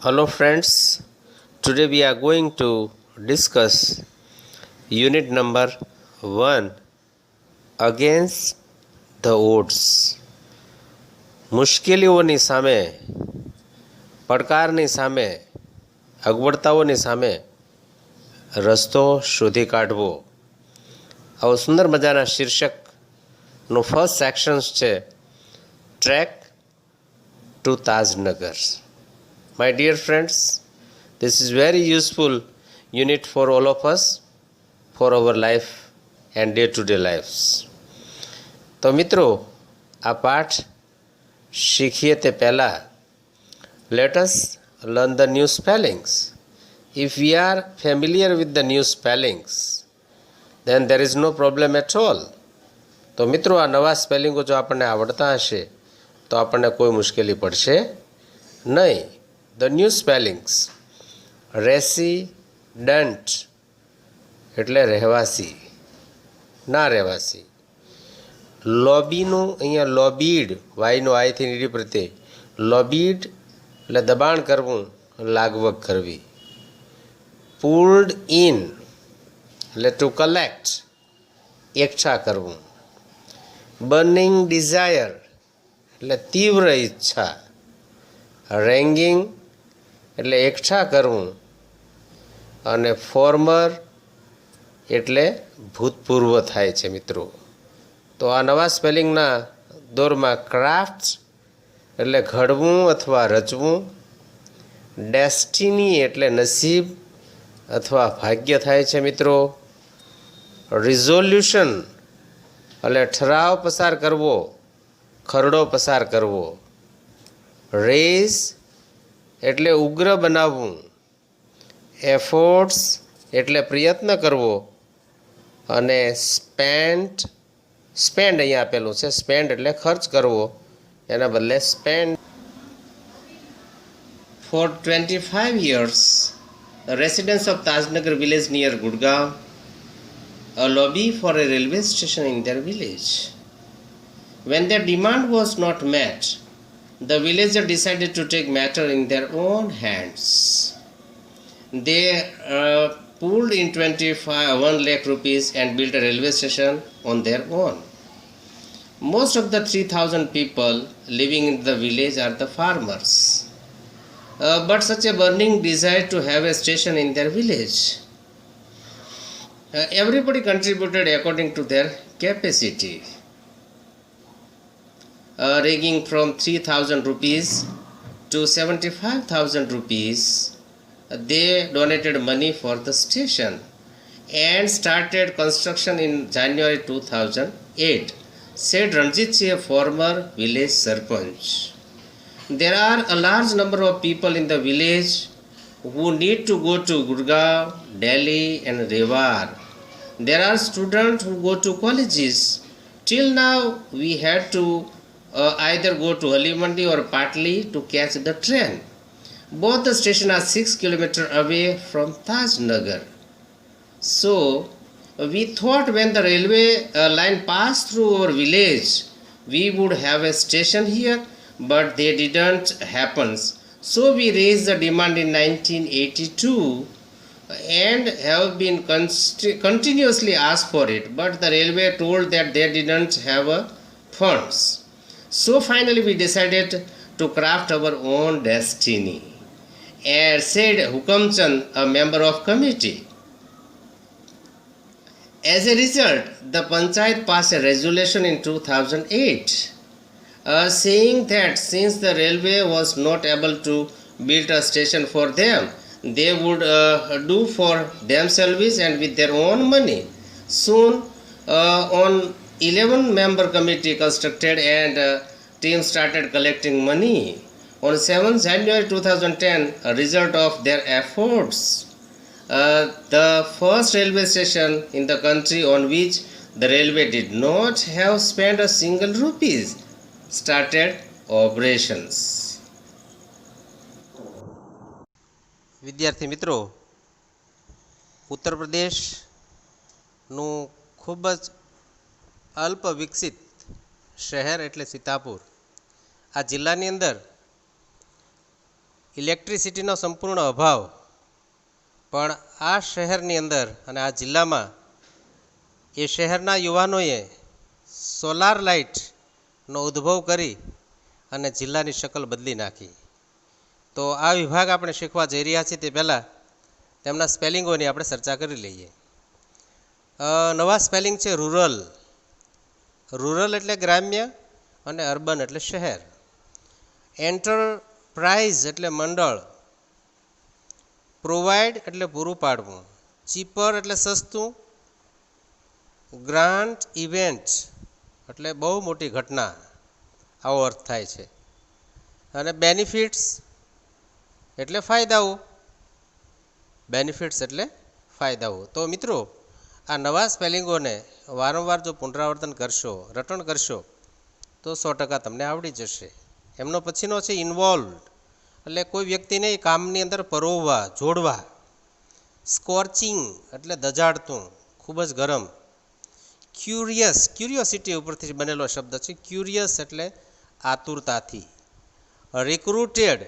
Hello friends, today we are going to discuss unit number 1 against the odds. મુશ્કેલીઓની સામે, પડકારની સામે, અગવડતાઓની સામે રસ્તો શોધી કાઢવો. આવો સુંદર મજાના શીર્ષકનું ફર્સ્ટ સેક્શન્સ છે trek to Tajnagar. My dear friends, this is very useful unit for all of us, for our life and day-to-day lives. તો મિત્રો, આ પાઠ શીખીએ તે પહેલાં let us learn the new spellings. If we are familiar with the new spellings, then there is no problem at all. તો મિત્રો, આ નવા સ્પેલિંગો જો આપણને આવડતા હશે તો આપણને કોઈ મુશ્કેલી પડશે નહીં. The new spellings: resident એટલે રહેવાસી, ના રહેવાસી. લોબીનું અહીંયા લોબીડ, વાયનો આઈથી નીડી પ્રત્યે લોબીડ એટલે દબાણ કરવું, લાગવગ કરવી. પુલ્ડ ઇન એટલે ટુ કલેક્ટ, એકઠા કરવું. બર્નિંગ ડિઝાયર એટલે તીવ્ર ઈચ્છા. રેંગિંગ એટલે એકઠા કરવું, અને ફોર્મર એટલે ભૂતપૂર્વ થાય છે મિત્રો. તો આ નવા સ્પેલિંગના દોરમાં ક્રાફ્ટ એટલે ઘડવું અથવા રચવું. ડેસ્ટિની એટલે નસીબ અથવા ભાગ્ય થાય છે મિત્રો. રિઝોલ્યુશન એટલે ઠરાવ પસાર કરવો, ખરડો પસાર કરવો. રેઝ એટલે ઉગ્ર બનાવવું. એફોર્ટ્સ એટલે પ્રયત્ન કરવો. અને સ્પેન્ડ અહીંયા આપેલું છે, સ્પેન્ડ એટલે ખર્ચ કરવો, એના બદલે spend. For 25 years, the residents of Tajnagar village near Gurgaon lobby for a railway station in their village. When their demand was not met, the villagers decided to take matter in their own hands. They pooled in 1 lakh rupees and built a railway station on their own. Most of the 3,000 people living in the village are the farmers. But such a burning desire to have a station in their village. Everybody contributed according to their capacity. Ranging from 3,000 rupees to 75,000 rupees, they donated money for the station and started construction in January 2008, said Ranjit Singh, a former village sarpanch. There are a large number of people in the village who need to go to Gurgaon, Delhi and Rewar. There are students who go to colleges. Till now we had to either go to Halimandi or Patli to catch the train. Both the stations are 6 kilometers away from Tajnagar. So we thought when the railway line passed through our village, we would have a station here, but they didn't happen. So we raised the demand in 1982 and have been continuously asked for it, but the railway told that they didn't have funds. So finally we decided to craft our own destiny, said Hukam Chand, a member of committee. As a result, the Panchayat passed a resolution in 2008 saying that since the railway was not able to build a station for them, they would do for themselves and with their own money. Soon on 11-member committee constructed and team started collecting money. On 7th January 2010, a result of their efforts, the first railway station in the country on which the railway did not have spent a single rupees started operations. વિદ્યાર્થી મિત્રો, ઉત્તર પ્રદેશનું ખૂબ જ અલ્પ વિકસિત શહેર એટલે સીતાપુર. આ જિલ્લાની અંદર ઇલેક્ટ્રિસિટીનો સંપૂર્ણ અભાવ, પણ આ શહેરની અંદર અને આ જિલ્લામાં એ શહેરના યુવાનોએ સોલાર લાઇટનો ઉદ્ભવ કરી અને જિલ્લાની શકલ બદલી નાખી. તો આ વિભાગ આપણે શીખવા જઈ રહ્યા છીએ તે પહેલાં તેમના સ્પેલિંગોની આપણે ચર્ચા કરી લઈએ. નવા સ્પેલિંગ છે રૂરલ. રૂરલ એટલે ગ્રામ્ય અને અર્બન એટલે શહેર. એન્ટરપ્રાઇઝ એટલે મંડળ. પ્રોવાઈડ એટલે પૂરું પાડવું. ચીપર એટલે સસ્તું. ગ્રાન્ટ ઇવેન્ટ એટલે બહુ મોટી ઘટના, આવો અર્થ થાય છે. અને બેનિફિટ્સ એટલે ફાયદાઓ. બેનિફિટ્સ એટલે ફાયદાઓ. તો મિત્રો, આ નવા સ્પેલિંગોને વારંવાર જો પુનરાવર્તન કરશો, રટણ કરશો, તો 100% તમને આવડી જશે. એમનો પછીનો છે ઇન્વોલ્વડ, એટલે કોઈ વ્યક્તિને એ કામની અંદર પરોવવા, જોડવા. સ્કોર્ચિંગ એટલે દજાડતું, ખૂબ જ ગરમ. ક્યુરિયસ, ક્યુરિયોસિટી ઉપરથી બનેલો શબ્દ છે. ક્યુરિયસ એટલે આતુરતાથી. રિક્રુટેડ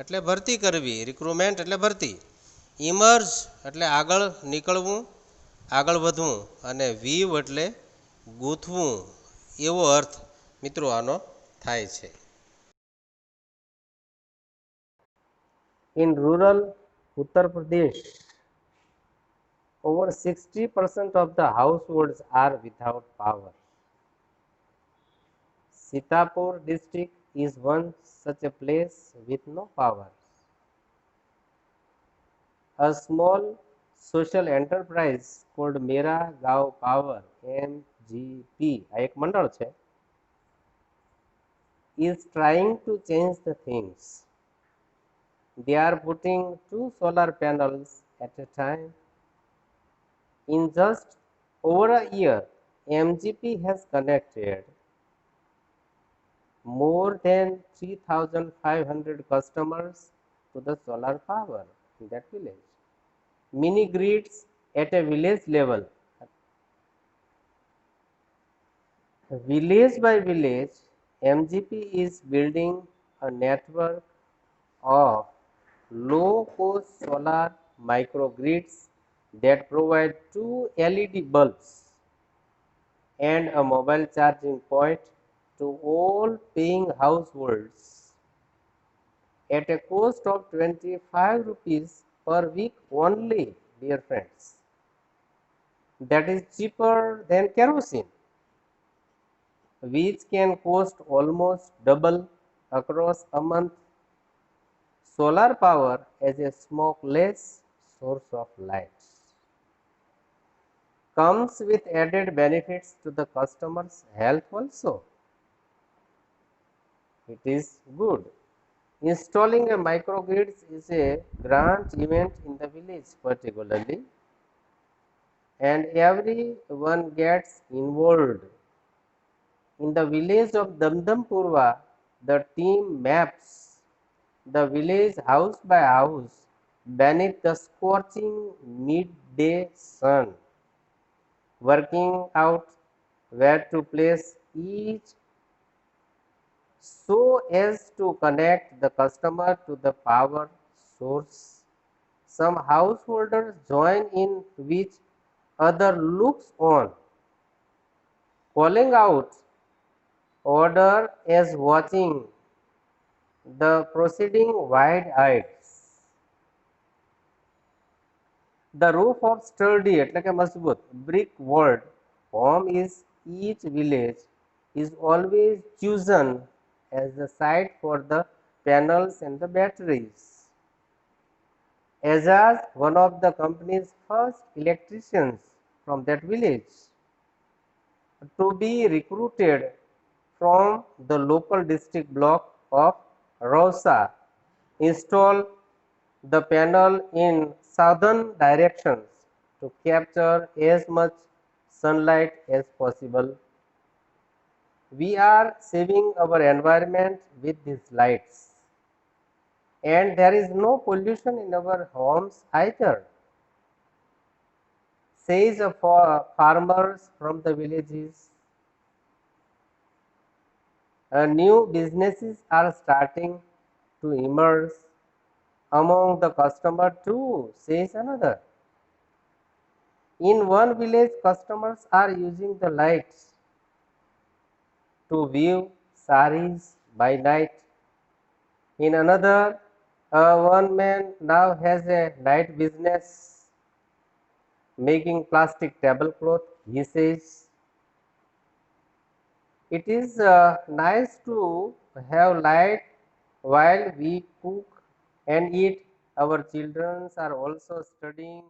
એટલે ભરતી કરવી. રિક્રુટમેન્ટ એટલે ભરતી. ઇમર્જ એટલે આગળ નીકળવું, આગળ વધવું. અને વીવ એટલે ગૂંથવું, એવો અર્થ મિત્રો આનો થાય છે. In rural Uttar Pradesh, over 60% of the households are without power. Sitapur district is one such a place with no power. A small social enterprise called Mera Gaon Power MGP, આ એક મંડળ છે, is trying to change the things. They are putting 2 solar panels at a time. In just over a year, MGP has connected more than 3,500 customers to the solar power in that village. Mini grids at a village level. Village by village, MGP is building a network of low-cost solar microgrids that provide 2 LED bulbs and a mobile charging point to all paying households at a cost of 25 rupees per week only, dear friends. That is cheaper than kerosene, which can cost almost double across a month. Solar power as a smokeless source of light comes with added benefits to the customer's health also. It is good. Installing a microgrid is a grand event in the village particularly, and everyone gets involved. In the village of Damdampurva, the team maps the village house by house beneath the scorching midday sun, working out where to place each so as to connect the customer to the power source. Some householders join in which other looks on, calling out order as watching the proceeding wide-eyed. The roof of sturdy એટલે કે મજબૂત brick walled home is each village is always chosen as the site for the panels and the batteries. Azaz, one of the company's first electricians from that village, to be recruited from the local district block of Rausa, install the panel in southern directions to capture as much sunlight as possible. We are saving our environment with these lights, and there is no pollution in our homes either, says a farmers from the villages. New businesses are starting to emerge among the customer too, says another. In one village, customers are using the lights to view saris by night. In another, one man now has a night business making plastic tablecloth. He says, it is nice to have light while we cook and eat. Our children are also studying